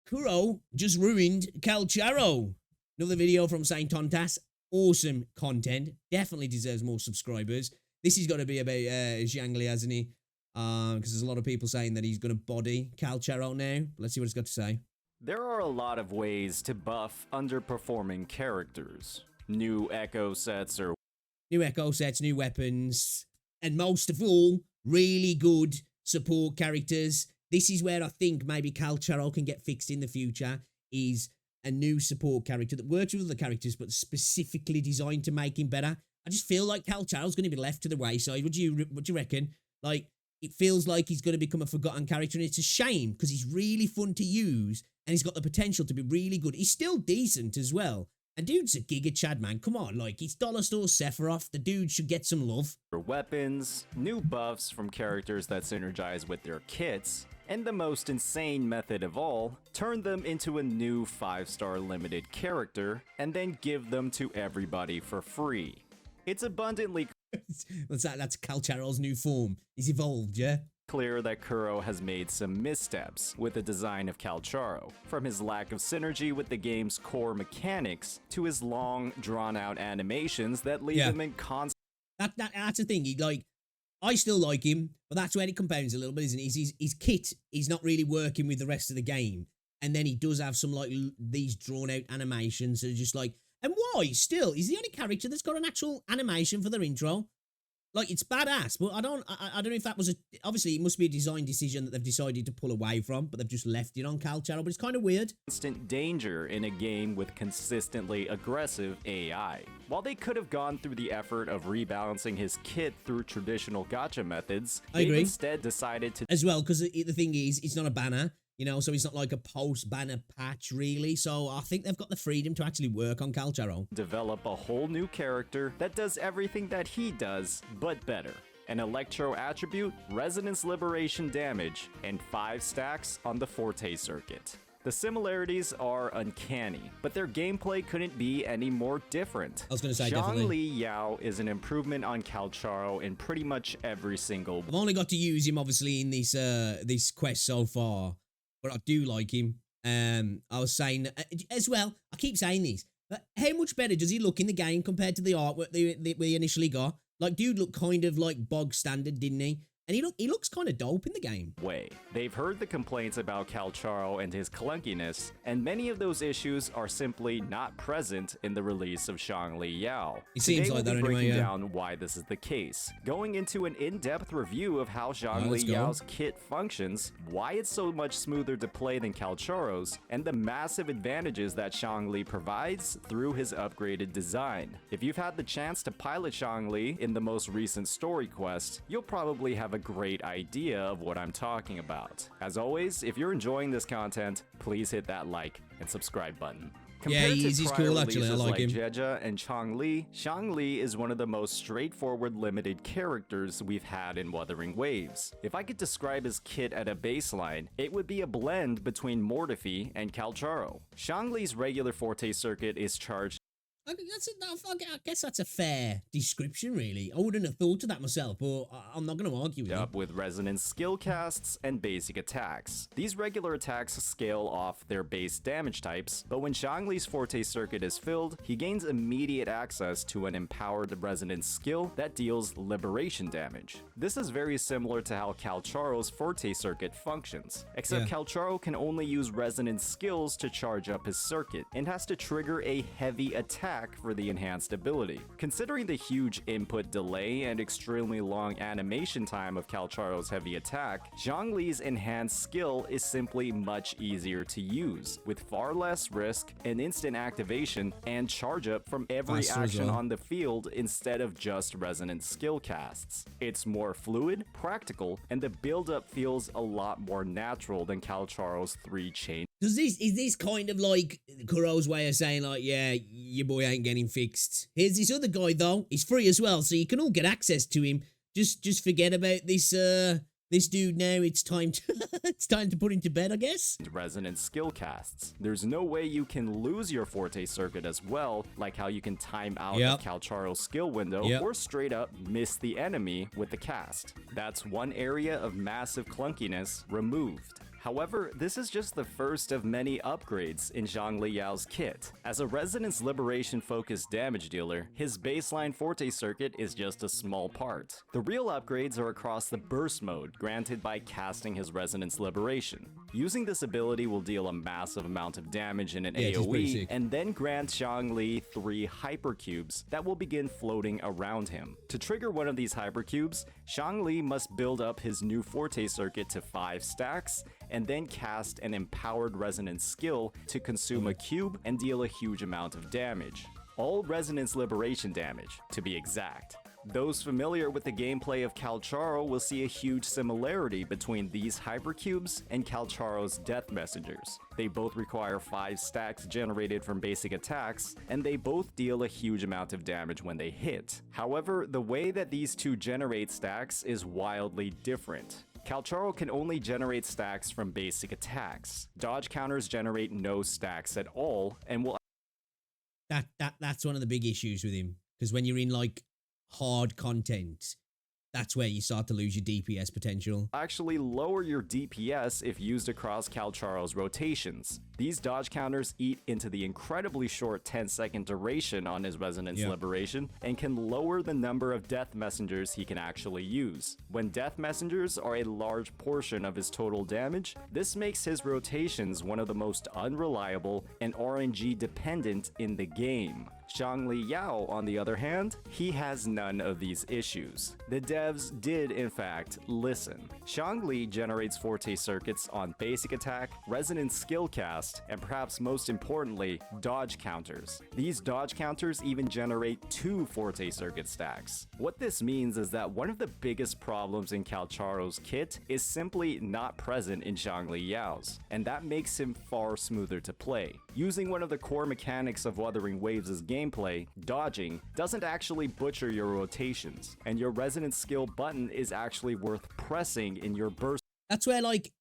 Kuro just ruined Calcharo. Another video from Saint Tontas. Awesome content. Definitely deserves more subscribers. This has got to be about Zhangli, hasn't he? Because there's a lot of people saying that he's going to body Calcharo now. Let's see what it's got to say. There are a lot of ways to buff underperforming characters. New echo sets or new echo sets, new weapons, and most of all, really good support characters. This is where I think maybe Calcharo can get fixed in the future, is a new support character that works with other characters but specifically designed to make him better. I just feel like Calcharo's going to be left to the wayside. What do you reckon? Like, it feels like he's going to become a forgotten character, and it's a shame because he's really fun to use and he's got the potential to be really good. He's still decent as well. And dude's a Giga Chad, man. Come on, like, it's Dollar Store Sephiroth. The dude should get some love. Weapons, new buffs from characters that synergize with their kits, and the most insane method of all, turn them into a new 5-star limited character, and then give them to everybody for free. It's abundantly That's Calcharo's new form. He's evolved, yeah? clear that Kuro has made some missteps with the design of Calcharo, from his lack of synergy with the game's core mechanics to his long, drawn-out animations that leave him in constant. That's the thing. I still like him, but that's where it compounds a little bit, isn't it? His kit is not really working with the rest of the game, and then he does have some like these drawn-out animations that are just like. And why? Still, he's the only character that's got an actual animation for their intro. Like, it's badass, but I don't know if that was obviously it must be a design decision that they've decided to pull away from, but they've just left it on Calcharo, but it's kind of weird. Constant danger in a game with consistently aggressive AI. While they could have gone through the effort of rebalancing his kit through traditional gacha methods, they instead decided to. As well, because the thing is, it's not a banner. You know, so it's not like a post-banner patch, really. So I think they've got the freedom to actually work on Calcharo. Develop a whole new character that does everything that he does, but better. An Electro attribute, Resonance Liberation damage, and 5 stacks on the Forte circuit. The similarities are uncanny, but their gameplay couldn't be any more different. I was going to say, definitely. Zhangli Yao is an improvement on Calcharo in pretty much every single. I've only got to use him, obviously, in this quest so far. But I do like him. I was saying as well, I keep saying this, but how much better does he look in the game compared to the artwork that we initially got? Like, dude looked kind of like bog standard, didn't he? And he looks kind of dope in the game. They've heard the complaints about Calcharo and his clunkiness, and many of those issues are simply not present in the release of Zhangli Yao. It seems like that anyway, breaking down why this is the case, going into an in-depth review of how Zhangli Yao's kit functions, why it's so much smoother to play than Calcharo's, and the massive advantages that Zhangli provides through his upgraded design. If you've had the chance to pilot Zhangli in the most recent story quest, you'll probably have a great idea of what I'm talking about. As always, if you're enjoying this content, please hit that like and subscribe button. Yeah, he's cool actually, I like him. Jeja and Zhangli is one of the most straightforward limited characters we've had in Wuthering Waves. If I could describe his kit at a baseline, it would be a blend between Mortefi and Calcharo. Zhangli's regular Forte circuit is charged. I guess that's a fair description, really. I wouldn't have thought of that myself, but I'm not going to argue with you. Up with resonance skill casts and basic attacks. These regular attacks scale off their base damage types, but when Zhangli's Forte circuit is filled, he gains immediate access to an empowered resonance skill that deals liberation damage. This is very similar to how Calcharo's Forte circuit functions, except Calcharo can only use resonance skills to charge up his circuit, and has to trigger a heavy attack for the enhanced ability. Considering the huge input delay and extremely long animation time of Calcharo's heavy attack, Zhangli's enhanced skill is simply much easier to use, with far less risk, an instant activation, and charge up from every action on the field instead of just resonant skill casts. It's more fluid, practical, and the build-up feels a lot more natural than Calcharo's 3-chain. Is this kind of like Kuro's way of saying, like, yeah, your boy ain't getting fixed? Here's this other guy, though. He's free as well, so you can all get access to him. Just forget about this dude now. It's time to put him to bed, I guess. Resonant skill casts. There's no way you can lose your Forte circuit as well, like how you can time out a Calcharo's skill window, or straight up miss the enemy with the cast. That's one area of massive clunkiness removed. However, this is just the first of many upgrades in Zhongli Yao's kit. As a Resonance Liberation focused damage dealer, his baseline Forte circuit is just a small part. The real upgrades are across the burst mode granted by casting his Resonance Liberation. Using this ability will deal a massive amount of damage in an AoE, and then grant Zhongli 3 hypercubes that will begin floating around him. To trigger one of these hypercubes, Zhongli must build up his new Forte circuit to 5 stacks, and then cast an empowered resonance skill to consume a cube and deal a huge amount of damage. All resonance liberation damage, to be exact. Those familiar with the gameplay of Calcharo will see a huge similarity between these hypercubes and Calcharo's death messengers. They both require 5 stacks generated from basic attacks, and they both deal a huge amount of damage when they hit. However, the way that these two generate stacks is wildly different. Calcharo can only generate stacks from basic attacks. Dodge counters generate no stacks at all, and will That's one of the big issues with him, because when you're in like hard content, that's where you start to lose your DPS potential. Actually lower your DPS if used across Calcharo's rotations. These dodge counters eat into the incredibly short 10-second duration on his Resonance Liberation and can lower the number of death messengers he can actually use. When death messengers are a large portion of his total damage, this makes his rotations one of the most unreliable and RNG dependent in the game. Zhongli Yao, on the other hand, he has none of these issues. The devs did, in fact, listen. Zhongli generates Forte circuits on basic attack, resonance skill cast, and perhaps most importantly, dodge counters. These dodge counters even generate 2 Forte circuit stacks. What this means is that one of the biggest problems in Calcharo's kit is simply not present in Zhongli Yao's, and that makes him far smoother to play. Using one of the core mechanics of Wuthering Waves' gameplay, dodging, doesn't actually butcher your rotations, and your resonance skill button is actually worth pressing in your burst. That's where, like,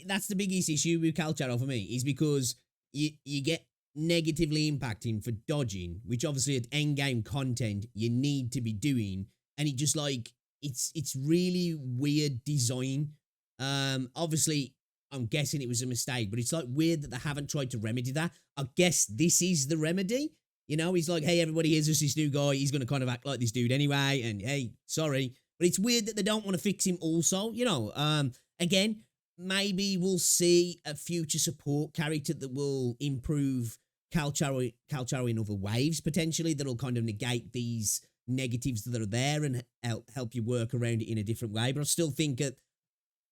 that's the biggest issue with Calcharo for me, is because you get negatively impacting for dodging, which obviously at endgame content you need to be doing, and it just like, it's really weird design. Obviously, I'm guessing it was a mistake, but it's like weird that they haven't tried to remedy that. I guess this is the remedy. You know, he's like, hey, everybody, here's just this new guy. He's going to kind of act like this dude anyway. And hey, sorry. But it's weird that they don't want to fix him also. You know, again, maybe we'll see a future support character that will improve Calcharo in other waves, potentially, that'll kind of negate these negatives that are there and help you work around it in a different way. But I still think at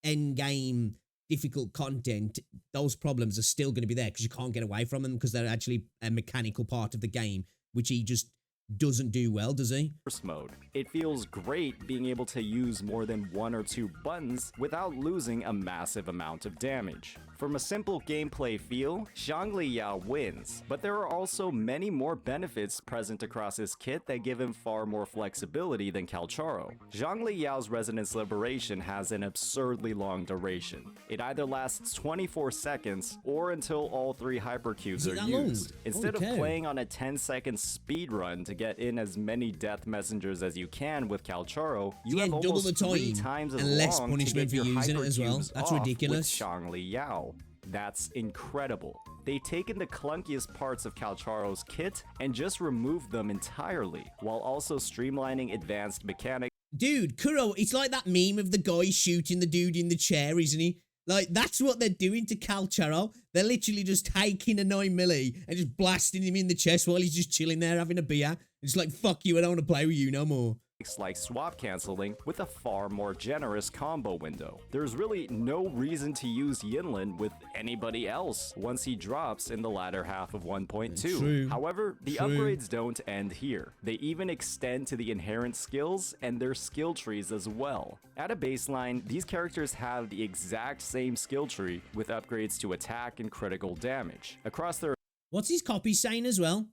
endgame difficult content, those problems are still going to be there because you can't get away from them because they're actually a mechanical part of the game, which he just doesn't do well, does he? Burst mode. It feels great being able to use more than 1 or 2 buttons without losing a massive amount of damage. From a simple gameplay feel, Zhongli Yao wins, but there are also many more benefits present across his kit that give him far more flexibility than Calcharo. Zhongli Yao's Resonance Liberation has an absurdly long duration. It either lasts 24 seconds or until all 3 hypercubes are used. Instead of playing on a 10-second speed run to get in as many death messengers as you can with Calcharo, you have almost double the time 3 times as and less long punishment to for get your using it as well. hypercubes That's off ridiculous. With Zhongli Yao. That's incredible. They've taken the clunkiest parts of Calcharo's kit and just removed them entirely, while also streamlining advanced mechanics. Dude, Kuro, it's like that meme of the guy shooting the dude in the chair, isn't he? Like, that's what they're doing to Calcharo. They're literally just taking a 9mm and just blasting him in the chest while he's just chilling there having a beer. It's like, fuck you, I don't want to play with you no more. Like swap canceling with a far more generous combo window. There's really no reason to use Yinlin with anybody else once he drops in the latter half of 1.2. However, the upgrades don't end here. They even extend to the inherent skills and their skill trees as well. At a baseline, these characters have the exact same skill tree with upgrades to attack and critical damage. Across their... What's his copy saying as well?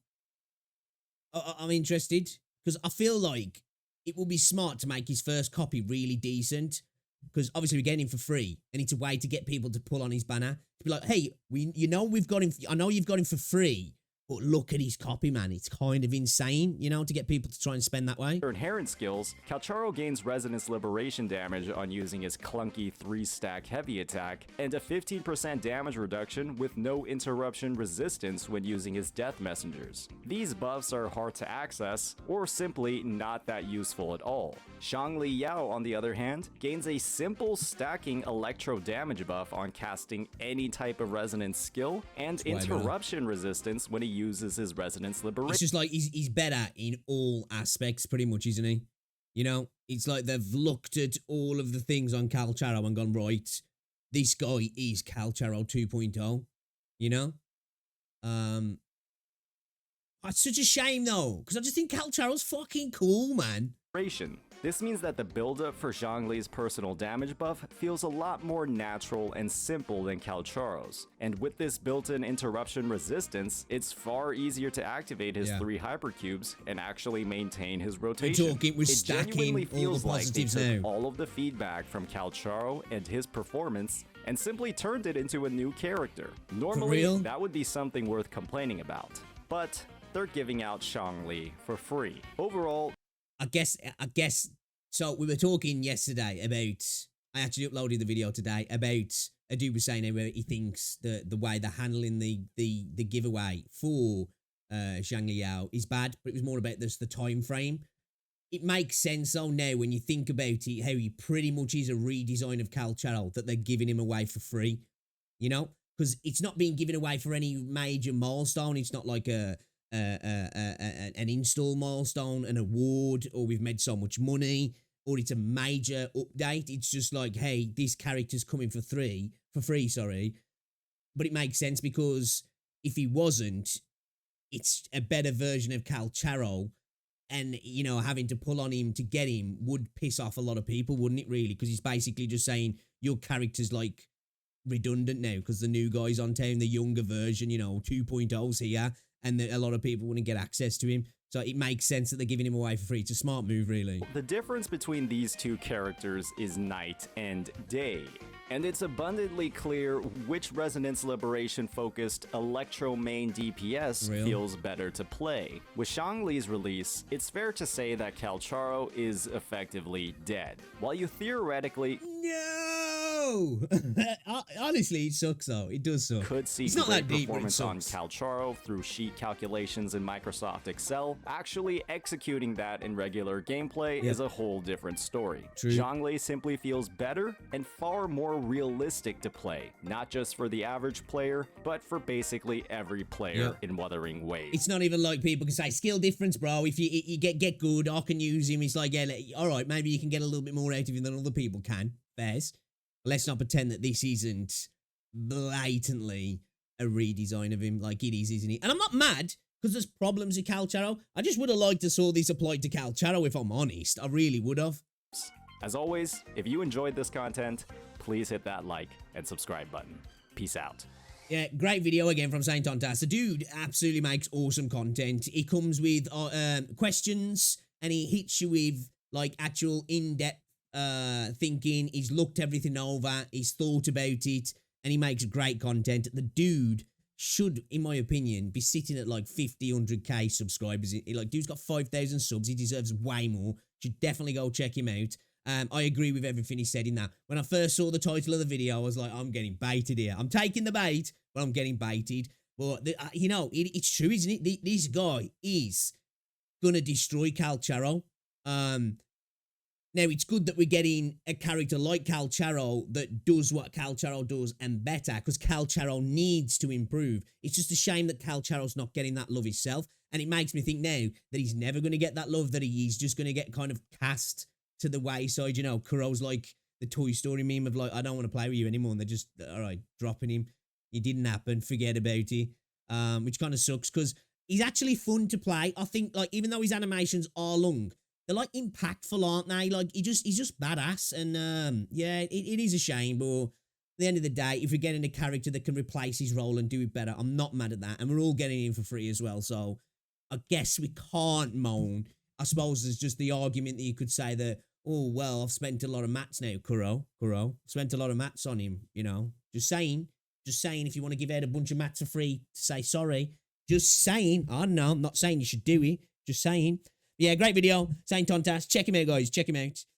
I'm interested, because I feel like it will be smart to make his first copy really decent, because obviously we're getting him for free, and it's a way to get people to pull on his banner. To be like, hey, we've got him. I know you've got him for free, But look at his copy, man. It's kind of insane, you know, to get people to try and spend that way. For inherent skills, Calcharo gains resonance liberation damage on using his clunky 3-stack heavy attack, and a 15% damage reduction with no interruption resistance when using his death messengers. These buffs are hard to access, or simply not that useful at all. Zhongli Yao, on the other hand, gains a simple stacking electro damage buff on casting any type of resonance skill, and interruption resistance when he uses his resonance liberation. It's just like he's better in all aspects, pretty much, isn't he? You know, it's like they've looked at all of the things on Calcharo and gone, right, this guy is Calcharo 2.0, you know? It's such a shame, though, because I just think Calcharo's fucking cool, man. This means that the build-up for Zhongli's personal damage buff feels a lot more natural and simple than Calcharo's. And with this built-in interruption resistance, it's far easier to activate his 3 hypercubes and actually maintain his rotation. It genuinely feels all the like they positives took now. all of the feedback from Calcharo and his performance and simply turned it into a new character. Normally, that would be something worth complaining about. But they're giving out Zhongli for free. Overall, I guess, so we were talking yesterday about, I actually uploaded the video today about a dude was saying where he thinks the way they're handling the giveaway for Zhang Liao is bad, but it was more about the time frame. It makes sense though now when you think about it, how he pretty much is a redesign of Calcharo that they're giving him away for free, you know? Because it's not being given away for any major milestone. It's not like an install milestone, an award, or we've made so much money, or it's a major update. It's just like, hey, this character's coming for free, But it makes sense because if he wasn't, it's a better version of Calcharo, and, you know, having to pull on him to get him would piss off a lot of people, wouldn't it, really? Because he's basically just saying your character's, like, redundant now because the new guy's on town, the younger version, you know, 2.0's here, and a lot of people wouldn't get access to him. So it makes sense that they're giving him away for free. It's a smart move, really. The difference between these two characters is night and day. And it's abundantly clear which Resonance Liberation focused Electro main DPS feels better to play. With Zhongli's release, it's fair to say that Calcharo is effectively dead. While you theoretically honestly, it sucks though. It does suck. Could see it's not great that deep, performance on Calcharo through sheet calculations in Microsoft Excel. Actually executing that in regular gameplay is a whole different story. Zhongli simply feels better and far more realistic to play, not just for the average player, but for basically every player in Wuthering ways. It's not even like people can say skill difference, bro. If you get good, I can use him. It's like, yeah, all right, maybe you can get a little bit more out of him than other people can. Fairs. Let's not pretend that this isn't blatantly a redesign of him like it is, isn't it? And I'm not mad because there's problems with Calcharo. I just would have liked to saw this applied to Calcharo, if I'm honest. I really would have. As always, if you enjoyed this content, please hit that like and subscribe button. Peace out. Yeah, great video again from Saint Tontas. The dude absolutely makes awesome content. He comes with questions and he hits you with like actual in-depth thinking. He's looked everything over, he's thought about it, and he makes great content. The dude should, in my opinion, be sitting at like 50, 100k subscribers. Like, dude's got 5,000 subs. He deserves way more. Should definitely go check him out. I agree with everything he said in that. When I first saw the title of the video, I was like, I'm getting baited here. I'm taking the bait, but I'm getting baited. But, you know, it's true, isn't it? This guy is going to destroy Calcharo. Now, it's good that we're getting a character like Calcharo that does what Calcharo does and better, because Calcharo needs to improve. It's just a shame that Calcharo's not getting that love himself, and it makes me think now that he's never going to get that love, that he's just going to get kind of cast to the wayside. You know, Kuros like the Toy Story meme of like, I don't want to play with you anymore, and they're just, all right, dropping him. It didn't happen, forget about it, which kind of sucks, because he's actually fun to play. I think, like, even though his animations are long, they're like impactful, aren't they? Like he's just badass, and yeah, it is a shame, but at the end of the day, if we're getting a character that can replace his role and do it better, I'm not mad at that, and we're all getting him for free as well. So I guess we can't moan. I suppose there's just the argument that you could say that, oh well, I've spent a lot of mats now, Kuro, spent a lot of mats on him. You know, just saying. If you want to give out a bunch of mats for free, to say sorry. Just saying. I don't know. I'm not saying you should do it. Just saying. Yeah, great video. Saint Tontas. Check him out, guys. Check him out.